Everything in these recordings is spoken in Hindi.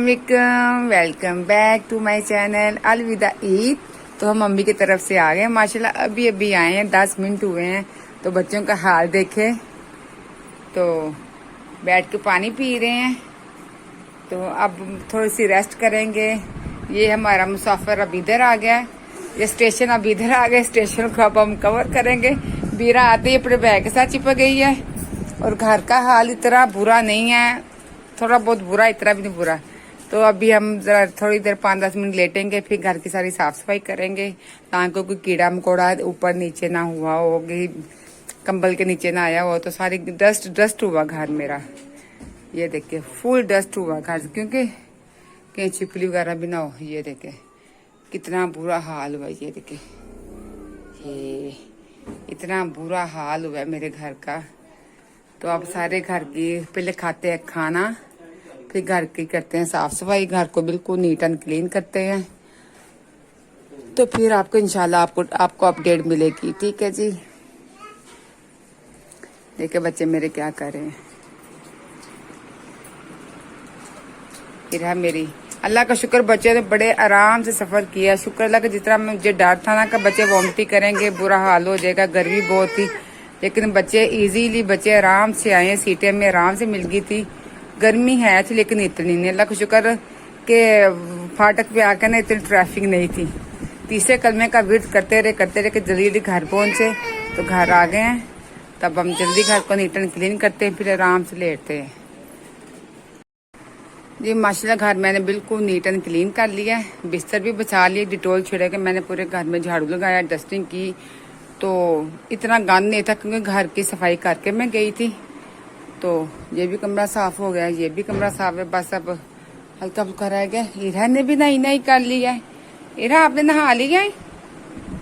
वालेकुम, welcome back to my channel अलविदा ईद। तो हम मम्मी की तरफ से आ गए माशाल्लाह, अभी अभी आए हैं, 10 मिनट हुए हैं। तो बच्चों का हाल देखे, तो बैठ के पानी पी रहे हैं। तो अब थोड़ी सी रेस्ट करेंगे। ये हमारा मुसाफिर अब इधर आ गया, ये स्टेशन अब इधर आ गए। स्टेशन को अब हम कवर करेंगे। बीरा आते ही अपने बैग के साथ चिपक गई है। और घर का हाल इतना बुरा नहीं है, थोड़ा बहुत बुरा, इतना भी नहीं बुरा। तो अभी हम जरा थोड़ी देर 5-10 मिनट लेटेंगे, फिर घर की सारी साफ सफाई करेंगे ताकि कोई कीड़ा मकोड़ा ऊपर नीचे ना हुआ हो, कंबल के नीचे ना आया हो। तो सारी डस्ट हुआ घर मेरा, ये देखिए फुल डस्ट हुआ घर, क्योंकि कहीं छिपली वगैरह भी ना हो। ये देखे कितना बुरा हाल हुआ, ये देखे ये इतना बुरा हाल हुआ मेरे घर का। तो अब सारे घर की पहले खाते हैं खाना, फिर घर की करते हैं साफ सफाई, घर को बिल्कुल नीट एंड क्लीन करते हैं। तो फिर आपको इंशाल्लाह आपको अपडेट मिलेगी, ठीक है जी। देखिए बच्चे मेरे क्या कर रहे हैं। मेरी अल्लाह का शुक्र, बच्चे ने बड़े आराम से सफर किया। शुक्र अल्लाह का, जितना मुझे डर था ना कि बच्चे वॉमिटिंग करेंगे, बुरा हाल हो जाएगा, गर्मी बहुत थी, लेकिन बच्चे इजीली बच्चे आराम से आए। सीटें में आराम से मिल गई थी। गर्मी है थी लेकिन इतनी नहीं, अल्लाह का शुक्र के फाटक पे आकर ना इतनी ट्रैफिक नहीं थी। तीसरे कलमे का वेट करते रहे कि जल्दी घर पहुंचे। तो घर आ गए हैं, तब हम जल्दी घर को नीट एंड क्लीन करते हैं, फिर आराम से लेटते हैं जी। माशाल्लाह घर मैंने बिल्कुल नीट एंड क्लीन कर लिया है, बिस्तर भी बचा लिए, डिटोल छिड़क के मैंने पूरे घर में झाड़ू लगाया, डस्टिंग की। तो इतना गंद नहीं था क्योंकि घर की सफाई करके मैं गई थी। तो ये भी कमरा साफ हो गया, ये भी कमरा साफ है, बस अब हल्का फुल्का रह गया। इरा ने भी नहीं कर लिया है। इरा आपने नहा लिया है?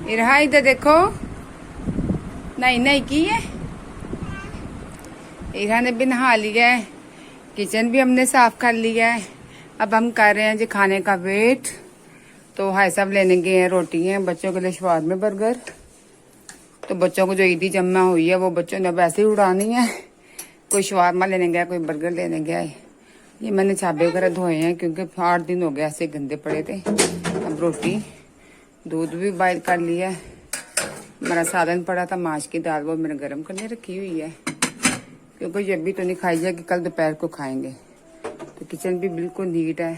इरा इधर देखो, नहीं की है। इरा ने भी नहा लिया है, किचन भी हमने साफ कर लिया है। अब हम कर रहे हैं जी खाने का वेट। तो भाई साहब लेने गए हैं रोटी है बच्चों के लिए, शवारमे बर्गर। तो बच्चों को जो ईदी जमा हुई है वो बच्चों ने वैसे ही उड़ानी है। कोई शवारमा लेने गया, कोई बर्गर लेने गया है। ये मैंने छाबे वगैरह धोए हैं क्योंकि 8 दिन हो गए ऐसे गंदे पड़े थे। अब रोटी, दूध भी बॉयल कर लिया है। मेरा सालन पड़ा था माश की दाल, वो मैंने गर्म करने रखी हुई है क्योंकि ये भी तो नहीं खाई जाएगी, कल दोपहर को खाएंगे। तो किचन भी बिल्कुल नीट है।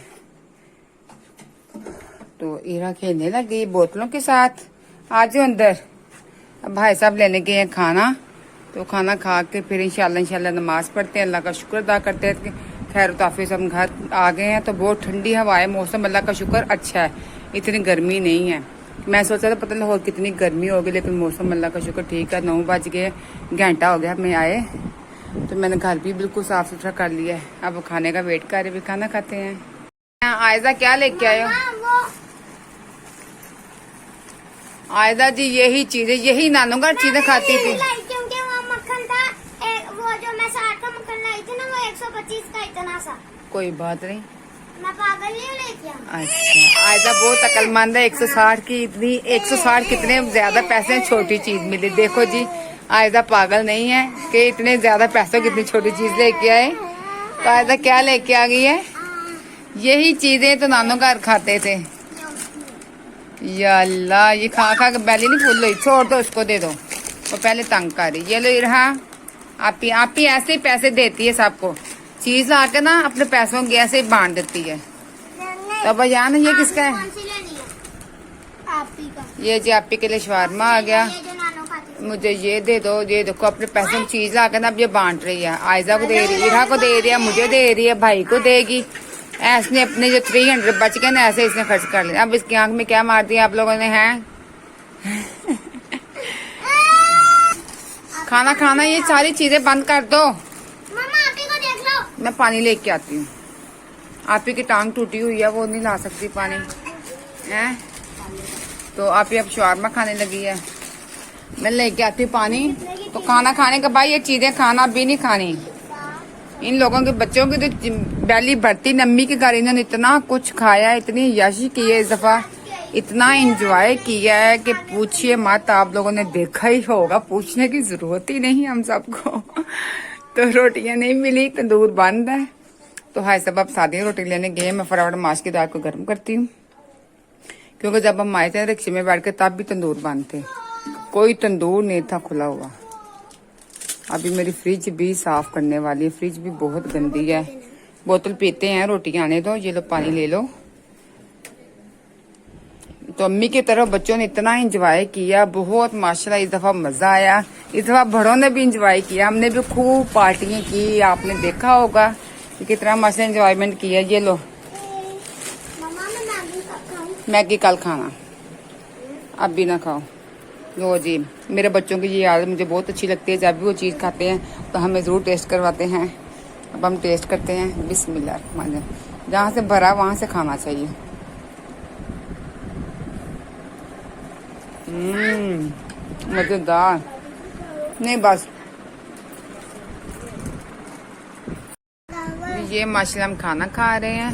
तो ईरा खेलने लगी बोतलों के साथ, आ जाओ अंदर। अब भाई साहब लेने गए हैं खाना, तो खाना खा के फिर इंशाल्लाह नमाज पढ़ते हैं, अल्लाह का शुक्र अदा करते हैं कि खैर ताफिज हम घर आ गए हैं। तो बहुत ठंडी हवा है, मौसम अल्लाह का शुक्र अच्छा है, इतनी गर्मी नहीं है। मैं सोचा था पता नहीं और कितनी गर्मी होगी, लेकिन मौसम अल्लाह का शुक्र ठीक है। 9 बज गए, घंटा हो गया हमें आए। तो मैंने घर भी बिल्कुल साफ सुथरा कर लिया है। अब खाने का वेट कर रहे, भी खाना खाते हैं। आयजा क्या लेके आए हो? आयदा जी यही चीजें, यही नानों का चीजें खाती थी। क्योंकि वो मक्खन था, वो जो मैं 60 का मक्खन लाई थी ना, वो 125 का इतना सा। कोई बात नहीं, मैं पागल नहीं हूँ लेके। अच्छा आयदा बहुत अकलमंद है। 160 की इतनी, 160 कितने ज्यादा पैसे छोटी चीज मिली। देखो जी आयदा पागल नहीं है कि इतने ज्यादा पैसों की इतनी छोटी चीज लेके आए। तो आयदा क्या लेके आ गई है? यही चीजें तो नानों घर खाते थे। या अल्लाह, ये खा खा के बैली नहीं फूल रही, छोड़ दो उसको, दे दो, वो पहले तंग कर रही। ये लो रहा, आप ही ऐसे ही पैसे देती है सबको, चीज ला के ना अपने पैसों की ऐसे ही बांट देती है। तो भैया ना ये किसका है? ये जी आप ही के लिए शवारमा आ गया। मुझे ये दे दो, ये देखो अपने पैसों की चीज ला के ना अब ये बांट रही है। आयजा को दे रही है, इरा को दे रही है, मुझे दे रही है, भाई को देगी। ऐसने अपने जो 300 बच गए ना, ऐसे इसने खर्च कर लिया। अब इसकी आंख में क्या मार दिया आप लोगों ने? हैं खाना खाना, ये सारी चीजें बंद कर दो। मम्मा आप ही को देख लो, मैं पानी लेके आती हूँ। आप ही की टांग टूटी हुई है, वो नहीं ला सकती पानी है। तो आप ही अब शवारमा खाने लगी है, मैं लेके आती हूँ पानी। तो खाना खाने के बाद ये चीजें खाना भी नहीं खानी। इन लोगों के बच्चों की तो बैली भरती। नम्मी के घर इन्होंने इतना कुछ खाया, इतनी याशी की है इस दफा, इतना एंजॉय किया है कि पूछिए मत। आप लोगों ने देखा ही होगा, पूछने की जरूरत ही नहीं हम सबको। तो रोटियां नहीं मिली, तंदूर बंद है, तो हाय सब आप सादी रोटी लेने गए, मैं फटाफट माश की दाल को गर्म करती हूँ, क्योंकि जब हम आए थे रिक्शे में बैठ के तब भी तंदूर बंद थे, कोई तंदूर नहीं था खुला हुआ। अभी मेरी फ्रिज भी साफ करने वाली है, फ्रिज भी बहुत गंदी है। बोतल पीते हैं, रोटी आने दो, ये लो पानी ले लो। तो अम्मी की तरफ बच्चों ने इतना एंजॉय किया, बहुत माशाल्लाह इस दफा मजा आया। इस दफा बड़ों ने भी एंजॉय किया, हमने भी खूब पार्टियां की, आपने देखा होगा कि कितना माशाल्लाह एंजॉयमेंट किया। ये लो मम्मा मैं मैगी कब खाऊं? मैगी कल खाना, अब भी ना खाओ। लो जी, मेरे बच्चों की ये आदत मुझे बहुत अच्छी लगती है, जब भी वो चीज़ खाते हैं तो हमें ज़रूर टेस्ट करवाते हैं। अब हम टेस्ट करते हैं। बिस्मिल्लाह, जहाँ से भरा वहाँ से खाना चाहिए। मज़ेदार। नहीं बस ये माशाल्लाह हम खाना खा रहे हैं।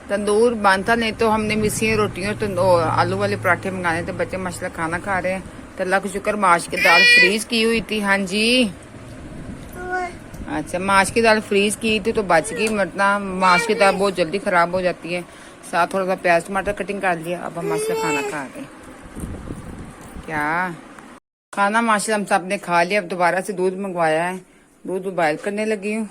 तंदूर बंद था, नहीं तो हमने मिसी रोटियां और आलू वाले पराठे मंगाने थे। बच्चे माशाल्लाह खाना खा रहे हैं। तो अल्लाह का शुक्र, माश की दाल फ्रीज की हुई थी। हाँ जी, अच्छा, माश की दाल फ्रीज की थी तो बच गई, वरना माश की दाल बहुत जल्दी खराब हो जाती है। साथ थोड़ा सा प्याज टमाटर कटिंग कर लिया। अब हम माशाल्लाह खाना खा रहे हैं। क्या खाना माशाल्लाह हम सब ने खा लिया। अब दोबारा से दूध मंगवाया है, दूध उबाइल करने लगी हूँ।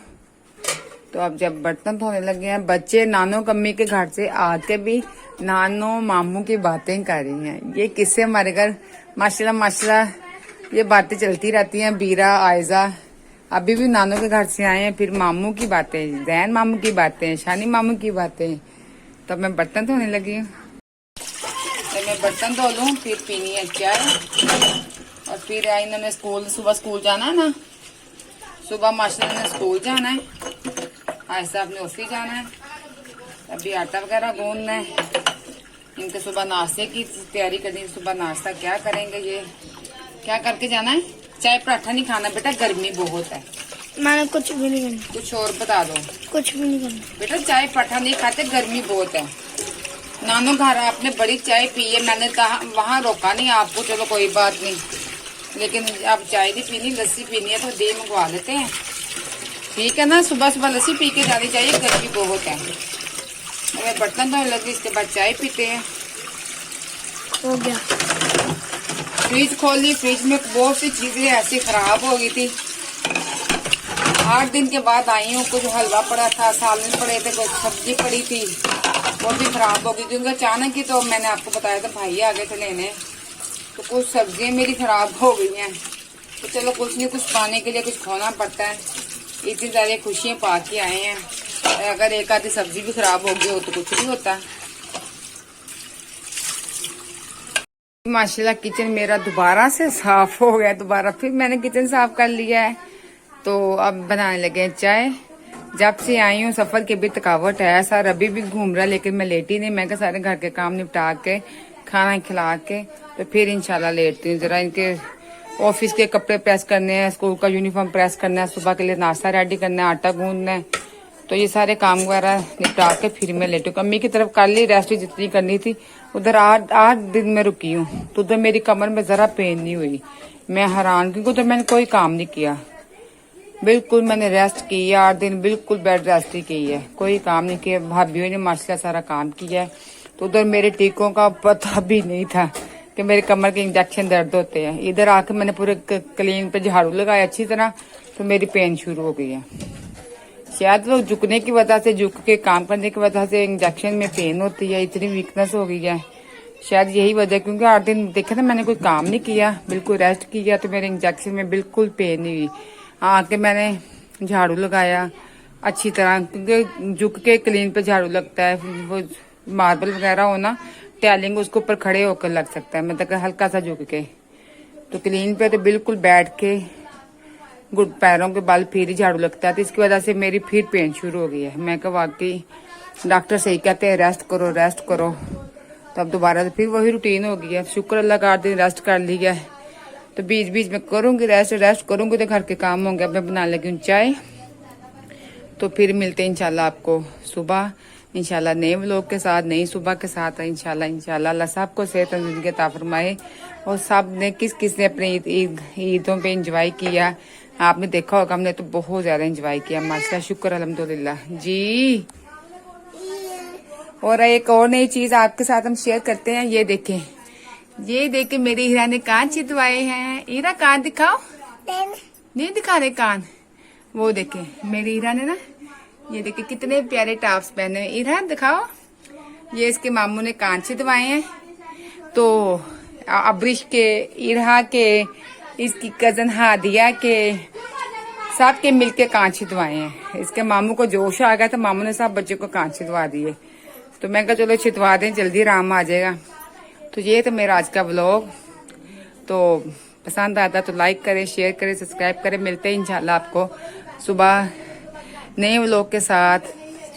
तो अब जब बर्तन धोने लगे हैं, बच्चे नानो कम्मी के घर से आके भी नानो मामू की बातें कर रही हैं। ये किससे हमारे घर माशाल्लाह माशाल्लाह ये बातें चलती रहती हैं। बीरा आयजा अभी भी नानो के घर से आए हैं, फिर मामू की बातें, जैन मामू की बातें, शानी मामू की बातें। तो मैं बर्तन धोने लगी हूँ। तो मैं बर्तन धो लूँ, फिर पीनी है चाय, और फिर इन्होंने सुबह स्कूल जाना है ना, सुबह माशाल्लाह ने स्कूल जाना है, ऐसा अपने ऑफिस जाना है। अभी आटा वगैरह गूंदना है, इनके सुबह नाश्ते की तैयारी करनी है। सुबह नाश्ता क्या करेंगे, ये क्या करके जाना है? चाय पराठा नहीं खाना बेटा, गर्मी बहुत है। मैंने कुछ भी नहीं करना। कुछ और बता दो। कुछ भी नहीं करना बेटा, चाय पराठा नहीं खाते, गर्मी बहुत है। नानो घर आपने बड़ी चाय पी है, मैंने कहा वहाँ रोका नहीं आपको, चलो कोई बात नहीं, लेकिन अब चाय नहीं पीनी, लस्सी पीनी है तो दे मंगवा लेते हैं, ठीक है ना। सुबह सुबह लस्सी पी के जानी चाहिए, गर्मी बहुत है। अगर बर्तन धोने लगी, इसके बाद चाय पीते हैं। हो गया। फ्रिज खोली, फ्रिज में बहुत सी चीजें ऐसी खराब हो गई थी। 8 दिन के बाद आई हूँ, कुछ हलवा पड़ा था, सालन पड़े थे, कुछ सब्जी पड़ी थी, वो भी खराब हो गई, क्योंकि अचानक ही तो मैंने आपको बताया था भाई आ गए थे लेने, तो कुछ सब्जियां मेरी खराब हो गई हैं। तो चलो कुछ नहीं, कुछ पाने के लिए कुछ खोना पड़ता है। इतनी सारी खुशियां पा के आए हैं, अगर एक आधी सब्जी भी खराब हो गई हो तो कुछ नहीं होता। माशाल्लाह किचन मेरा दोबारा से साफ हो गया, दोबारा फिर मैंने किचन साफ कर लिया है। तो अब बनाने लगे हैं चाय। जब से आई हूँ सफर की भी थकावट है, सर अभी भी घूम रहा है, लेकिन मैं लेटी नहीं। मैं सारे घर के काम निपटा के खाना खिला के तो फिर इंशाल्लाह लेटती हूँ। जरा इनके ऑफिस के कपड़े प्रेस करने हैं, स्कूल का यूनिफॉर्म प्रेस करना है, सुबह के लिए नाश्ता रेडी करना है, आटा गूंदना है, तो ये सारे काम वगैरह निपटा के फिर मैं लेटू। अम्मी की तरफ कर ली रेस्ट जितनी करनी थी। उधर 8 दिन में रुकी हूँ, तो उधर मेरी कमर में जरा पेन नहीं हुई। मैं हैरान, क्योंकि उधर मैंने कोई काम नहीं किया, बिल्कुल मैंने रेस्ट की 8 दिन, बिल्कुल बेड रेस्ट ही की है, कोई काम नहीं किया। भाभी ने माशाल्लाह सारा काम किया है। तो उधर मेरे टीकों का पता भी नहीं था कि मेरे कमर के इंजेक्शन दर्द होते हैं। इधर आके मैंने पूरे क्लीन पे झाड़ू लगाया अच्छी तरह, तो मेरी पेन शुरू हो गई है। शायद वो झुकने की वजह से, झुक के काम करने की वजह से इंजेक्शन में पेन होती है, इतनी वीकनेस हो गई है, शायद यही वजह। क्योंकि 8 दिन देखे ना मैंने कोई काम नहीं किया, बिल्कुल रेस्ट किया, तो मेरे इंजेक्शन में बिल्कुल पेन नहीं हुई। आके मैंने झाड़ू लगाया अच्छी तरह, क्योंकि झुक के क्लीन पे झाड़ू लगता है, वो मार्बल वगैरह हो ना, टैलिंग उसके ऊपर खड़े होकर लग सकता है, मतलब हल्का सा झुक के। तो क्लीन पे तो बिल्कुल बैठ के घुट पैरों के बल फिर ही झाड़ू लगता है, तो इसकी वजह से मेरी फिर पेन शुरू हो गई है। मैं कहा वाकई डॉक्टर सही कहते हैं, रेस्ट करो रेस्ट करो। तो अब दोबारा से फिर वही रूटीन हो गई है। शुक्र अल्लाह का 8 दिन रेस्ट कर लिया है, तो बीच बीच में करूंगी रेस्ट करूंगी तो घर के काम होंगे। अब मैं बनाने लगी हूँ चाय, तो फिर मिलते हैं इंशाल्लाह आपको सुबह, इंशाल्लाह नए व्लॉग के साथ, नई सुबह के साथ। इंशाल्लाह अल्लाह सबको सेहत और जिंदगी अता फरमाए, और सब ने किस किस ने अपने ईदों पे एंजॉय किया, आपने देखा होगा, हमने तो बहुत ज्यादा एंजॉय किया माशाल्लाह, शुक्र अल्हम्दुलिल्लाह जी। और एक और नई चीज आपके साथ हम शेयर करते हैं, ये देखें, ये देखें मेरी हीरा ने कान छिदवाए हैं। हीरा कान दिखाओ, नहीं दिखा रहे कान, वो देखें मेरी हीरा ने ना, ये देखें कितने प्यारे टॉप्स पहने हैं। हीरा दिखाओ, ये इसके मामू ने कान छिदवाए हैं। तो अब्रिश के, ईरहा के, इसकी कजन हादिया के, सब के मिलके कान छिदवाए हैं। इसके मामू को जोश आ गया तो मामू ने सब बच्चों को कान छिदवा दिए। तो मैं कहा चलो छिदवा दें, जल्दी आराम आ जाएगा। तो ये तो मेरा आज का व्लॉग। तो पसंद आता तो लाइक करें, शेयर करें, सब्सक्राइब करें। मिलते हैं इंशाल्लाह आपको सुबह नए व्लॉग के साथ,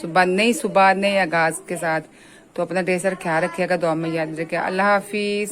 नई सुबह नए आगाज के साथ। तो अपना ढेर सारा ख्याल रखिएगा, दुआ में याद रखिएगा। अल्लाह हाफिज।